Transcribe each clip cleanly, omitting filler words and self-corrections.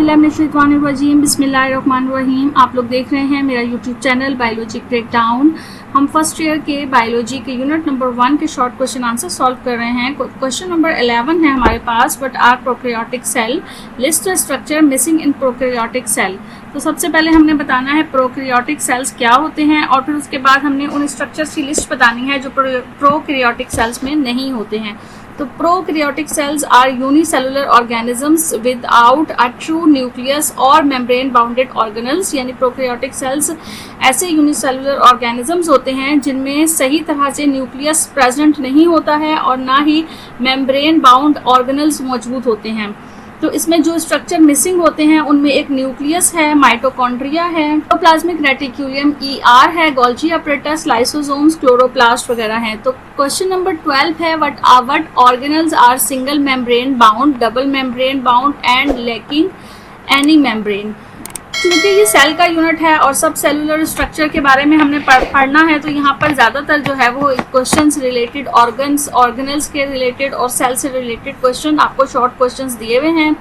औज़ुबिल्लाहिमिनश्शैतानिर्रजीम बिस्मिल्लाहिर्रहमानिर्रहीम। आप लोग देख रहे हैं मेरा यूट्यूब चैनल बायोलॉजी ब्रेकडाउन। हम फर्स्ट ईयर के बायोलॉजी के यूनिट नंबर 1 के शॉर्ट क्वेश्चन आंसर सॉल्व कर रहे हैं। क्वेश्चन नंबर 11 है हमारे पास, what are prokaryotic cell, list the structure missing in prokaryotic cell. तो सबसे पहले हमने बताना है प्रोकैरियोटिक सेल्स क्या होते हैं और फिर उसके बाद हमने उन स्ट्रक्चर्स की लिस्ट बतानी है जो प्रोकैरियोटिक सेल्स में नहीं होते हैं। तो prokaryotic cells are unicellular organisms without a true nucleus और मेम्ब्रेन बाउंडेड ऑर्गेनल्स, यानी प्रोकैरियोटिक सेल्स ऐसे यूनिसेलुलर ऑर्गेनिजम्स होते हैं जिनमें सही तरह से न्यूक्लियस प्रेजेंट नहीं होता है और ना ही मेम्ब्रेन बाउंड ऑर्गेनल्स मौजूद होते हैं। तो इसमें जो स्ट्रक्चर मिसिंग होते हैं उनमें एक न्यूक्लियस है, माइटोकॉन्ड्रिया है, प्लाज्मिक रेटिक्यूलम ER है, गोल्जी अपरेटस, लाइसोसोम्स, क्लोरोप्लास्ट वगैरह हैं। तो क्वेश्चन नंबर 12 है, what organelles are single membrane bound, double membrane bound and lacking any membrane. क्योंकि ये सेल का यूनिट है और सब सेलुलर स्ट्रक्चर के बारे में हमने पढ़ना है, तो यहाँ पर ज़्यादातर जो है वो क्वेश्चंस रिलेटेड ऑर्गेनल्स के रिलेटेड और सेल से रिलेटेड क्वेश्चन आपको शॉर्ट क्वेश्चंस दिए हुए हैं।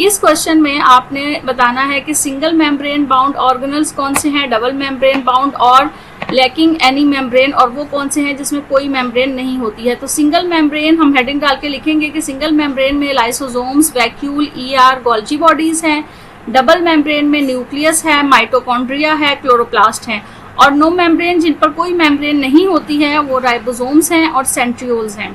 इस क्वेश्चन में आपने बताना है कि सिंगल मेम्ब्रेन बाउंड ऑर्गेनल्स कौन से हैं, डबल मेम्ब्रेन बाउंड और लैकिंग एनी मेम्ब्रेन, और वो कौन से हैं जिसमें कोई मेम्ब्रेन नहीं होती है। तो सिंगल मेम्ब्रेन हम हेडिंग डाल के लिखेंगे कि सिंगल मेम्ब्रेन में lysosomes, vacuole, ER, Golgi bodies हैं। डबल मेम्ब्रेन में न्यूक्लियस है, माइटोकॉन्ड्रिया है, क्लोरोप्लास्ट हैं। और नो मेम्ब्रेन, जिन पर कोई मेम्ब्रेन नहीं होती है, वो राइबोसोम्स हैं और सेंट्रियोल्स हैं।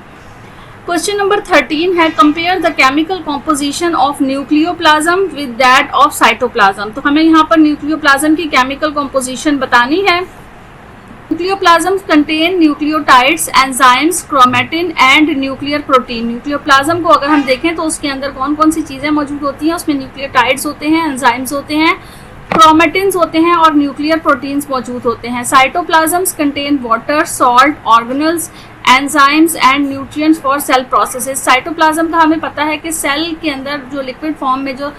क्वेश्चन नंबर 13 है, compare the chemical composition of nucleoplasm with that of cytoplasm. तो हमें यहाँ पर न्यूक्लियोप्लाज्म की केमिकल कॉम्पोजिशन बतानी है। Nucleoplasms contain nucleotides, enzymes, chromatin and nuclear protein. Nucleoplasm को अगर हम देखें तो उसके अंदर कौन कौन सी चीज़ें मौजूद होती हैं, उसमें न्यूक्लियोटाइड्स होते हैं, एंजाइम्स होते हैं, क्रोमेटिन्स होते हैं और न्यूक्लियर प्रोटीन्स मौजूद होते हैं। Cytoplasms contain water, salt, organelles, enzymes and nutrients for cell processes. Cytoplasm का हमें पता है कि सेल के अंदर जो लिक्विड फॉर्म में जो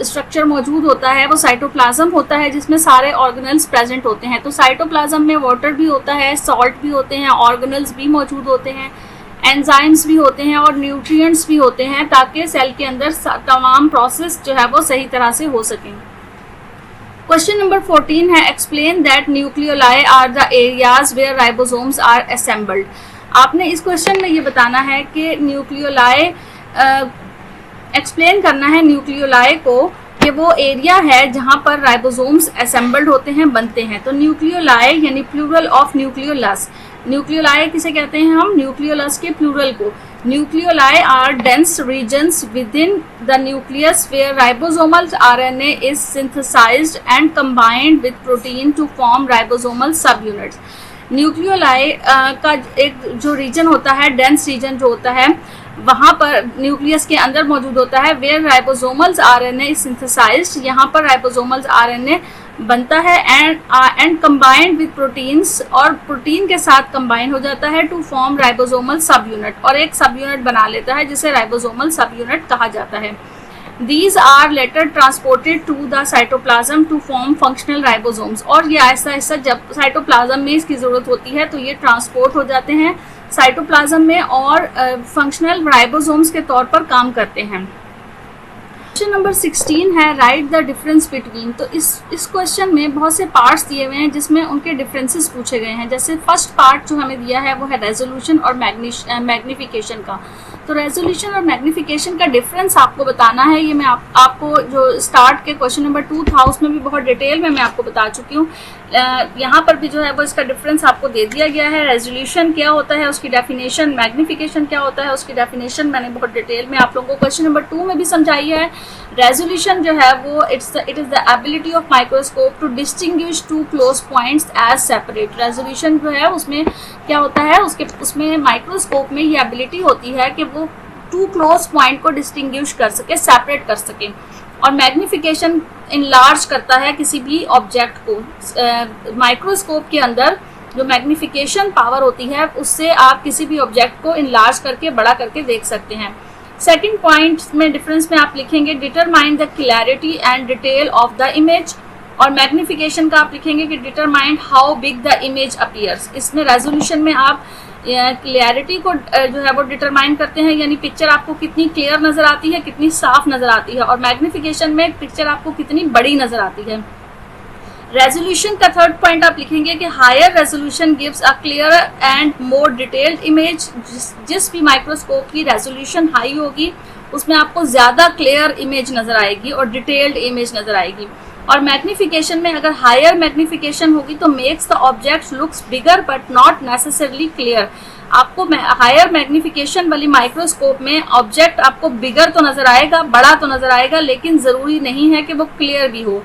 स्ट्रक्चर मौजूद होता है वो साइटोप्लाज्म होता है, जिसमें सारे ऑर्गेनल्स प्रेजेंट होते हैं। तो साइटोप्लाज्म में वाटर भी होता है, सॉल्ट भी होते हैं, ऑर्गेनल्स भी मौजूद होते हैं, एंजाइम्स भी होते हैं और न्यूट्रिएंट्स भी होते हैं, ताकि सेल के अंदर तमाम प्रोसेस जो है वो सही तरह से हो सकें। क्वेश्चन नंबर 14 है, explain that nucleoli are the areas where ribosomes are assembled. आपने इस क्वेश्चन में ये बताना है कि न्यूक्लियोलाई एक्सप्लेन करना है न्यूक्लियोलाई को कि वो एरिया है जहाँ पर राइबोसोम्स असेंबल्ड होते हैं, बनते हैं। तो न्यूक्लियोलाई यानी प्लूरल ऑफ न्यूक्लियोलस। न्यूक्लियोलाई किसे कहते हैं हम, न्यूक्लियोलस के प्लूरल को। Nucleoli are dense regions within the nucleus where ribosomal RNA is synthesized and combined with protein to form ribosomal subunits. Nucleoli का एक जो रीजन होता है, डेंस रीजन जो होता है, वहाँ पर न्यूक्लियस के अंदर मौजूद होता है। Where ribosomals RNA is synthesized, यहाँ पर राइबोसोमल्स RNA बनता है एंड कंबाइंड विद प्रोटीन्स, और प्रोटीन के साथ कंबाइन हो जाता है to form ribosomal subunit, और एक सब यूनिट बना लेता है जिसे राइबोसोमल सब यूनिट कहा जाता है। These are later transported to the cytoplasm to form functional ribosomes। और ये ऐसा ऐसा जब साइटोप्लाज्म में इसकी ज़रूरत होती है तो ये ट्रांसपोर्ट हो जाते हैं साइटोप्लाज्म में और फंक्शनल राइबोसोम्स के तौर पर काम करते हैं। क्वेश्चन नंबर 16 है, राइट द डिफरेंस बिटवीन। तो इस क्वेश्चन में बहुत से पार्ट्स दिए हुए हैं जिसमें उनके डिफरेंसेस पूछे गए हैं। जैसे फर्स्ट पार्ट जो हमें दिया है वो है रेजोल्यूशन और मैग्निफिकेशन का। तो रेजोल्यूशन और मैग्निफिकेशन का डिफरेंस आपको बताना है। ये मैं आपको जो स्टार्ट के क्वेश्चन नंबर 2 था उसमें भी बहुत डिटेल में मैं आपको बता चुकी हूँ। यहाँ पर भी जो है वो इसका डिफरेंस आपको दे दिया गया है। रेजोल्यूशन क्या होता है उसकी डेफिनेशन, मैग्निफिकेशन क्या होता है उसकी डेफिनेशन मैंने बहुत डिटेल में आप लोगों को क्वेश्चन नंबर 2 में भी समझाई है। रेजोल्यूशन जो है वो it is the ability of microscope to distinguish two close points as separate. Resolution जो है उसमें क्या होता है, उसमें माइक्रोस्कोप में ये एबिलिटी होती है कि वो टू क्लोज पॉइंट को डिस्टिंग्विश कर सके, सेपरेट कर सके। और मैग्निफिकेशन इनलार्ज करता है किसी भी ऑब्जेक्ट को। माइक्रोस्कोप के अंदर जो मैग्निफिकेशन पावर होती है उससे आप किसी भी ऑब्जेक्ट को इनलार्ज करके बड़ा करके देख सकते हैं। सेकंड पॉइंट में डिफरेंस में आप लिखेंगे, determine the clarity and detail of the image. और मैग्निफिकेशन का आप लिखेंगे कि determine how big the image appears. इसमें रेजोल्यूशन में आप क्लियरिटी को जो है वो डिटरमाइन करते हैं, यानी पिक्चर आपको कितनी क्लियर नजर आती है, कितनी साफ नजर आती है, और मैग्निफिकेशन में पिक्चर आपको कितनी बड़ी नजर आती है। रेजोल्यूशन का थर्ड पॉइंट आप लिखेंगे कि higher resolution gives a clear and more detailed image. जिस भी माइक्रोस्कोप की रेजोल्यूशन हाई होगी उसमें आपको ज्यादा क्लियर इमेज नजर आएगी और डिटेल्ड इमेज नजर आएगी। और मैग्निफिकेशन में अगर हायर मैग्निफिकेशन होगी तो makes the object looks bigger but not necessarily clear. आपको हायर मैग्निफिकेशन वाली माइक्रोस्कोप में ऑब्जेक्ट आपको बिगर तो नजर आएगा, बड़ा तो नजर आएगा, लेकिन जरूरी नहीं है कि वो क्लियर भी हो।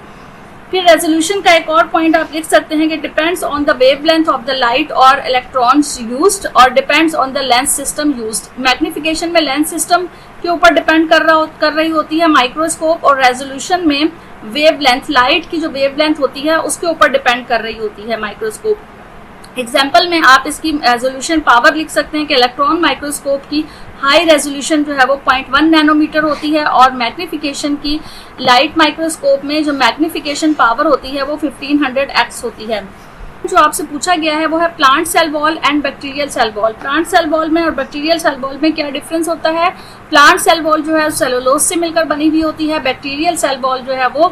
फिर रेजोल्यूशन का एक और पॉइंट आप लिख सकते हैं कि depends on the wavelength of the light और इलेक्ट्रॉन्स यूज्ड और depends on the lens system used. Magnification में लेंस सिस्टम के ऊपर डिपेंड कर रही होती है माइक्रोस्कोप, और रेजोल्यूशन में वेवलेंथ, लाइट की जो वेवलेंथ होती है उसके ऊपर डिपेंड कर रही होती है माइक्रोस्कोप। एग्जाम्पल में आप इसकी रेजोल्यूशन पावर लिख सकते हैं कि इलेक्ट्रॉन माइक्रोस्कोप की हाई रेजोल्यूशन जो है वो 0.1 नैनोमीटर होती है, और मैग्निफिकेशन की लाइट माइक्रोस्कोप में जो मैग्निफिकेशन पावर होती है वो 1500x होती है। जो आपसे पूछा गया है वो है plant cell wall and bacterial cell wall. Plant cell wall में और बैक्टीरियल सेल वॉल में क्या डिफरेंस होता है? प्लांट सेल वॉल जो है सेलुलोज से मिलकर बनी हुई होती है, बैक्टीरियल सेल वॉल जो है वो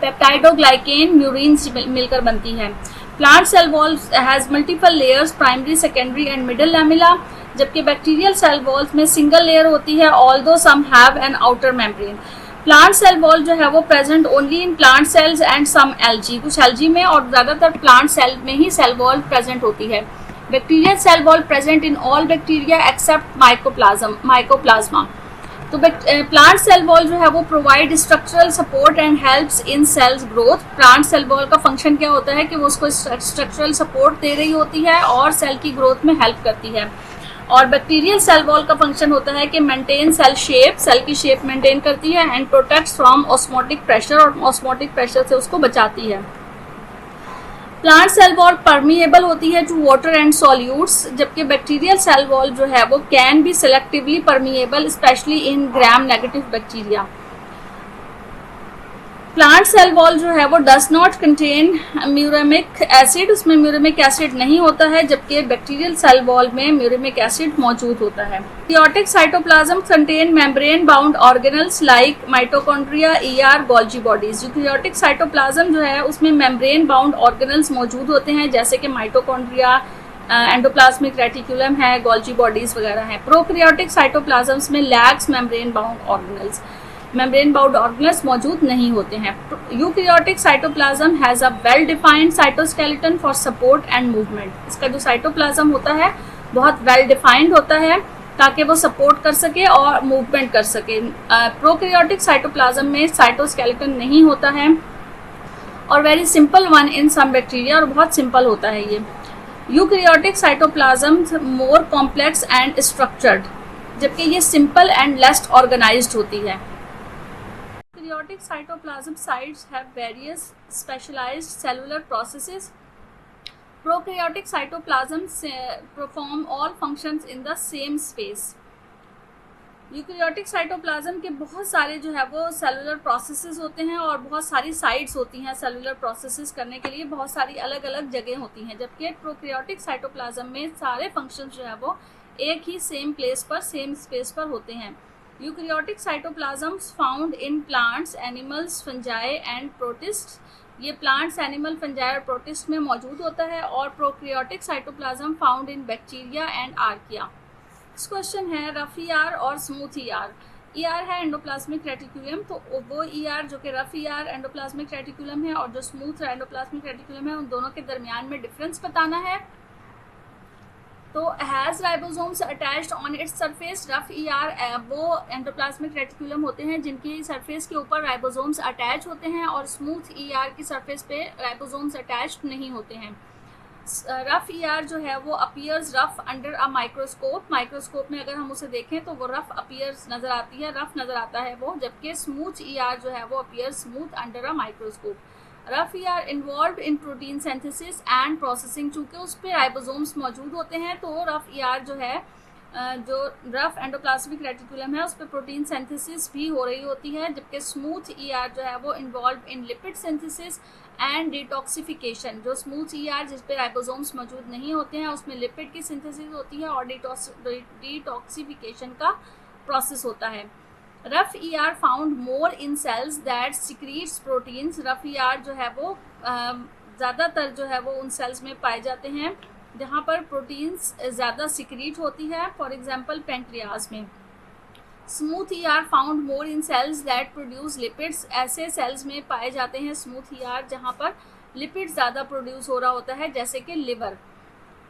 पेप्टाइडोग्लाइकेन म्यूरिन से मिलकर बनती है। Plant cell wall has multiple layers, primary, secondary and middle lamella, जबकि बैक्टीरियल सेल वॉल्स में सिंगल लेयर होती है, although some have an outer membrane. Plant cell wall जो है वो present only in plant cells and some algae, कुछ algae में, और ज्यादातर प्लांट सेल में ही सेल वॉल प्रेजेंट होती है। Bacterial cell wall present in all bacteria except mycoplasma. तो प्लांट सेल वॉल जो है वो provide structural support and helps in cells growth. Plant cell wall का फंक्शन क्या होता है कि वो उसको स्ट्रक्चरल सपोर्ट दे रही होती है और सेल की ग्रोथ में हेल्प करती है। और बैक्टीरियल सेल वॉल का फंक्शन होता है कि मेंटेन सेल शेप, सेल की शेप मेंटेन करती है, and protects from osmotic pressure, और ऑस्मोटिक प्रेशर से उसको बचाती है। प्लांट सेल वॉल परमिएबल होती है टू वाटर एंड सॉल्यूट्स, जबकि बैक्टीरियल सेल वॉल जो है वो can be selectively permeable, especially in gram negative bacteria. Plant cell wall जो है वो does not contain muramic acid, उसमें म्यूरेमिक एसिड नहीं होता है, जबकि बैक्टीरियल सेल वॉल में म्यूरेमिक एसिड मौजूद होता है। Eukaryotic cytoplasm contain membrane bound organelles like mitochondria, ER, Golgi bodies. Eukaryotic cytoplasm जो है उसमें मेम्ब्रेन बाउंड ऑर्गेनल्स मौजूद होते हैं, जैसे कि माइटोकॉन्ड्रिया, एंडोप्लाज्मिक रेटिकुलम है, गोल्जी बॉडीज वगैरह हैं। प्रोकैरियोटिक साइटोप्लाज्म्स में lakhs membrane bound organelles, membrane bound organelles मौजूद नहीं होते हैं। Eukaryotic cytoplasm has a well defined cytoskeleton for support and movement. इसका जो साइटोप्लाज्म होता है बहुत वेल डिफाइंड होता है ताकि वो सपोर्ट कर सके और मूवमेंट कर सके। प्रोकैरियोटिक साइटोप्लाज्म में साइटोस्केलेटन नहीं होता है, और very simple one in some bacteria, और बहुत सिंपल होता है ये। Eukaryotic cytoplasm more complex and structured, जबकि ये सिंपल एंड लेस ऑर्गेनाइज्ड होती है। Eukaryotic cytoplasm sites have various specialized cellular processes. Prokaryotic cytoplasms perform all functions in the same space. Eukaryotic cytoplasm के बहुत सारे जो है वो सेलुलर प्रोसेसेस होते हैं, और बहुत सारी साइट्स होती हैं सेलुलर प्रोसेसेस करने के लिए, बहुत सारी अलग अलग जगह होती हैं, जबकि प्रोकैरियोटिक साइटोप्लाज्म में सारे फंक्शंस जो है वो एक ही सेम प्लेस पर, सेम स्पेस पर होते हैं। Eukaryotic साइटोप्लाज्म्स found in plants, animals, fungi and protist. ये प्लांट्स, एनिमल, फंजाई और प्रोटिस्ट में मौजूद होता है। और prokaryotic cytoplasm found in bacteria and archaea. इस क्वेश्चन है रफ ईआर और स्मूथ ईआर। ईआर है एंडोप्लाज्मिक रेटिकुलम, तो वो ईआर जो कि रफ ईआर एंडोप्लाज्मिक रेटिकुलम है, और जो स्मूथ एंडोप्लाज्मिक रेटिकुलम है, उन दोनों के दरमियान में डिफरेंस बताना है। तो has ribosomes attached on its surface. Rough ER वो एंडोप्लाज्मिक रेटिकुलम होते हैं जिनकी सरफेस के ऊपर राइबोसोम्स अटैच होते हैं, और स्मूथ ईआर की सरफेस पे राइबोसोम्स अटैच्ड नहीं होते हैं। रफ ईआर जो है वो appears rough under a microscope. Microscope में अगर हम उसे देखें तो वो रफ अपीयर्स नजर आती है, रफ नजर आता है वो, जबकि स्मूथ ईआर जो है वो appears smooth under a microscope. Rough ER involve in protein synthesis and processing, चूंकि उस पर राइबोसोम्स मौजूद होते हैं तो रफ ईआर जो है जो रफ एंडोप्लाज्मिक रेटिकुलम है उस पर प्रोटीन सिंथेसिस भी हो रही होती है, जबकि स्मूथ ईआर जो है वो involve in lipid synthesis and detoxification. जो स्मूथ ईआर जिस पे राइबोसोम्स मौजूद नहीं होते हैं उसमें लिपिड की सिंथेसिस होती है और डिटॉक्सिफिकेशन का प्रोसेस होता है। Rough ER found more in cells that secretes proteins. Rough ER जो है वो ज़्यादातर जो है वो उन सेल्स में पाए जाते हैं जहाँ पर प्रोटीन्स ज़्यादा सिक्रीट होती है, फॉर एग्जांपल पेंक्रियाज में। Smooth ER found more in cells that produce lipids. ऐसे सेल्स में पाए जाते हैं स्मूथ ईआर जहाँ पर लिपिड ज़्यादा प्रोड्यूस हो रहा होता है, जैसे कि लिवर।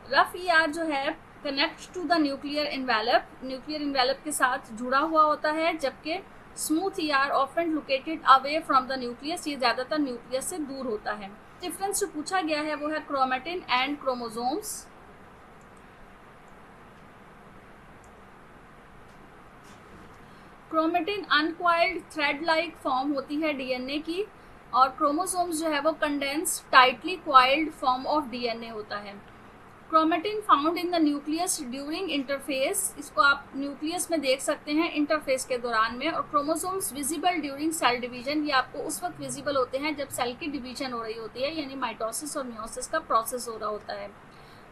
रफ ईआर जो है connect to the nuclear envelope के साथ जुड़ा हुआ होता है, जबकि smooth ER often located away from the nucleus. ये ज़्यादातर न्यूक्लियस से दूर होता है। डिफरेंस जो पूछा गया है वो है chromatin and chromosomes. Chromatin uncoiled thread like form होती है डीएनए की, और क्रोमोसोम्स जो है वो condense tightly coiled form of DNA होता है। Chromatin found in the nucleus during interface. इसको आप न्यूक्लियस में देख सकते हैं इंटरफेस के दौरान में। और chromosomes visible during cell division. ये आपको उस वक्त विजिबल होते हैं जब सेल की डिवीजन हो रही होती है, यानी माइटोसिस और मियोसिस का प्रोसेस हो रहा होता है।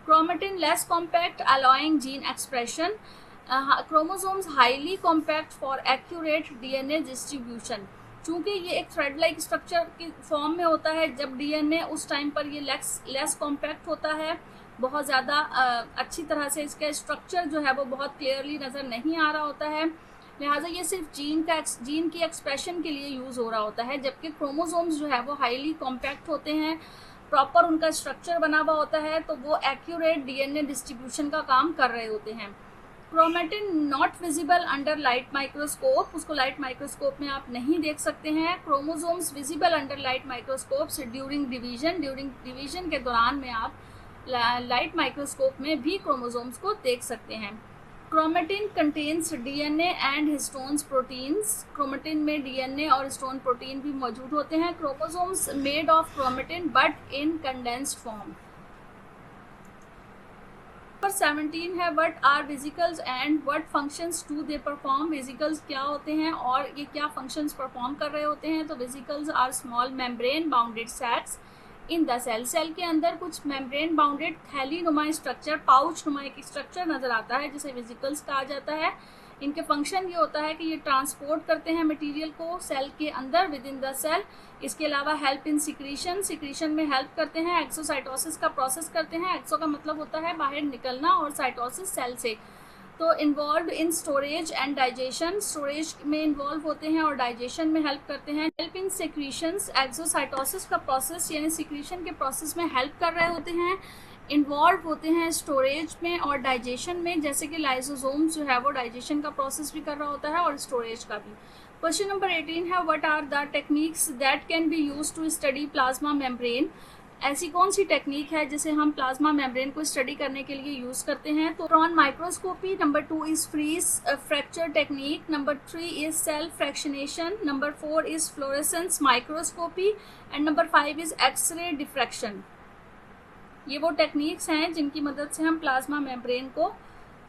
Chromatin less compact allowing gene expression. Chromosomes highly compact for accurate DNA distribution. चूंकि ये एक थ्रेड लाइक स्ट्रक्चर की फॉर्म में होता है, जब डीएनए उस टाइम पर ये लेस कॉम्पैक्ट होता है, बहुत ज़्यादा अच्छी तरह से इसका स्ट्रक्चर जो है वो बहुत क्लियरली नज़र नहीं आ रहा होता है, लिहाजा ये सिर्फ जीन की एक्सप्रेशन के लिए यूज़ हो रहा होता है। जबकि क्रोमोसोम्स जो है वो हाईली कॉम्पैक्ट होते हैं, प्रॉपर उनका स्ट्रक्चर बना हुआ होता है, तो वो एक्यूरेट डीएनए डिस्ट्रीब्यूशन का काम कर रहे होते हैं। Chromatin not visible under light microscope. उसको लाइट माइक्रोस्कोप में आप नहीं देख सकते हैं। Chromosomes visible under light microscope during division के दौरान में आप लाइट माइक्रोस्कोप में भी क्रोमोसोम्स को देख सकते हैं। Chromatin contains DNA and histones proteins. Chromatin में डीएनए और हिस्टोन प्रोटीन भी मौजूद होते हैं। Chromosomes made of chromatin but in condensed form. Number 17 है what are vesicles and what functions do they perform. Vesicles क्या होते हैं और ये क्या फंक्शंस परफॉर्म कर रहे होते हैं। तो vesicles are small membrane bounded sacs in the cell के अंदर कुछ मेम्ब्रेन बाउंडेड थैली नुमा स्ट्रक्चर, पाउच नुमा एक स्ट्रक्चर नजर आता है जिसे वेसिकल्स कहा जाता है। इनके फंक्शन ये होता है कि ये ट्रांसपोर्ट करते हैं मटेरियल को सेल के अंदर विद इन द सेल। इसके अलावा हेल्प इन सिक्रीशन में हेल्प करते हैं। एक्सोसाइटोसिस का प्रोसेस करते हैं। एक्सो का मतलब होता है बाहर निकलना और साइटोसिस सेल से। तो involve in storage and digestion. Storage में इन्वॉल्व होते हैं और डाइजेशन में हेल्प करते हैं। Help in secretions. एक्सोसाइटोसिस का प्रोसेस यानी सिक्रीशन के प्रोसेस में हेल्प कर रहे होते हैं। इन्वॉल्व होते हैं स्टोरेज में और डाइजेशन में, जैसे कि लाइसोसोम्स जो है वो डाइजेशन का प्रोसेस भी कर रहा होता है और स्टोरेज का भी। क्वेश्चन नंबर 18 है what are the techniques that can be used to study plasma membrane. ऐसी कौन सी टेक्निक है जिसे हम प्लाज्मा मेम्ब्रेन को स्टडी करने के लिए यूज करते हैं। तो electron microscopy. Number 2 is freeze fracture technique. Number 3 is cell fractionation. Number 4 is fluorescence microscopy and number 5 is x-ray diffraction. ये वो टेक्निक्स हैं जिनकी मदद से हम प्लाज्मा मेम्ब्रेन को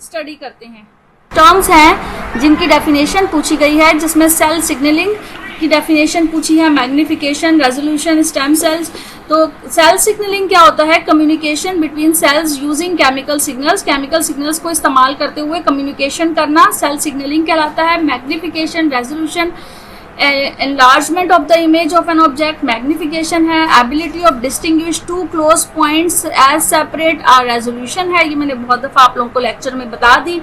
स्टडी करते हैं। टर्म्स हैं जिनकी डेफिनेशन पूछी गई है, जिसमें सेल सिग्नलिंग की डेफिनेशन पूछी है, मैग्निफिकेशन, रेजोल्यूशन, स्टेम सेल्स। तो सेल सिग्नलिंग क्या होता है? Communication between cells using chemical signals. Chemical signals को इस्तेमाल करते हुए कम्युनिकेशन करना सेल सिग्नलिंग कहलाता है। Magnification, resolution, enlargement of the image of an object। Magnification है ability of distinguish two close points as separate। Resolution है, ये मैंने बहुत दफ़ा आप लोगों को लेक्चर में बता दी।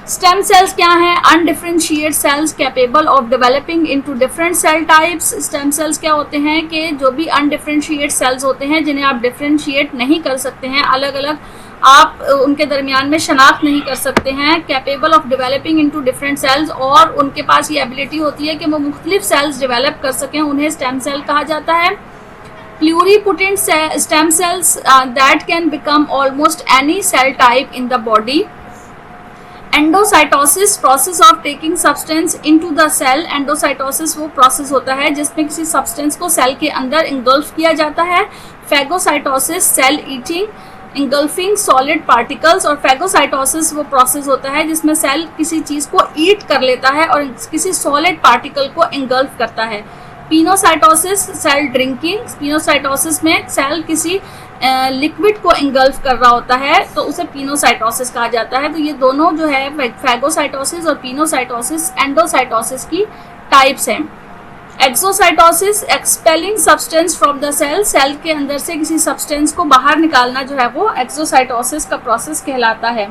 स्टेम सेल्स क्या हैं? Undifferentiate cells capable of developing into different cell types. Stem cells क्या होते हैं कि जो भी अनडिफरेंशिएट सेल्स होते हैं जिन्हें आप डिफरेंशिएट नहीं कर सकते हैं, अलग अलग आप उनके दरमियान में शनाख्त नहीं कर सकते हैं। Capable of developing into different cells, और उनके पास ये एबिलिटी होती है कि वो मुख्तलिफ सेल्स डेवलप कर सकें, उन्हें स्टेम सेल कहा जाता है। Pluripotent stem cells that can become almost any cell type in the body. Endocytosis, process of taking substance into the cell. Endocytosis वो प्रोसेस होता है जिसमें किसी सब्सटेंस को सेल के अंदर इंगल्फ किया जाता है। Phagocytosis, cell eating. Engulfing solid particles, और फैगोसाइटोसिस वो प्रोसेस होता है जिसमें सेल किसी चीज को ईट कर लेता है और किसी सॉलिड पार्टिकल को इंगल्फ करता है। पिनोसाइटोसिस सेल ड्रिंकिंग, पिनोसाइटोसिस में सेल किसी लिक्विड को इंगल्फ कर रहा होता है तो उसे पिनोसाइटोसिस कहा जाता है। तो ये दोनों जो है फैगोसाइटोसिस और पिनोसाइटोसिस एंडोसाइटोसिस की टाइप्स हैं। Exocytosis expelling substance from the cell, cell के अंदर से किसी सब्सटेंस को बाहर निकालना जो है वो एक्सोसाइटोसिस का प्रोसेस कहलाता है।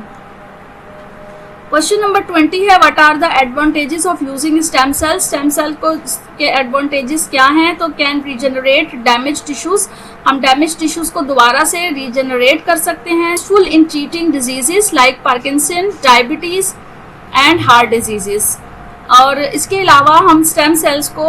क्वेश्चन नंबर 20 है what are the advantages of using stem cell, stem cell को के एडवांटेजेस क्या हैं? तो कैन रीजनरेट डैमेज टिश्यूज, हम डैमेज टिश्यूज को दोबारा से रीजनरेट कर सकते हैं। Full in treating diseases like Parkinson, diabetes and heart diseases. और इसके अलावा हम स्टेम सेल्स को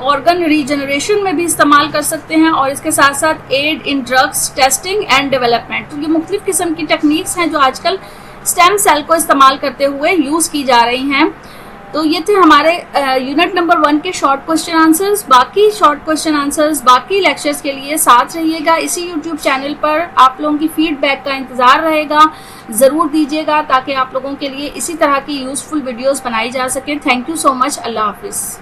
ऑर्गन रीजनरेशन में भी इस्तेमाल कर सकते हैं और इसके साथ साथ aid in drugs testing and development. तो ये मुख्तलिफ किस्म की टेक्निक्स हैं जो आजकल स्टेम सेल को इस्तेमाल करते हुए यूज़ की जा रही हैं। तो ये थे हमारे यूनिट नंबर 1 के शॉर्ट क्वेश्चन आंसर्स। बाकी शॉर्ट क्वेश्चन आंसर्स बाकी लेक्चर्स के लिए साथ रहिएगा। इसी यूट्यूब चैनल पर आप लोगों की फीडबैक का इंतज़ार रहेगा, ज़रूर दीजिएगा ताकि आप लोगों के लिए इसी तरह की यूज़फुल वीडियोस बनाई जा सके। Thank you so much. Allah हाफिज़।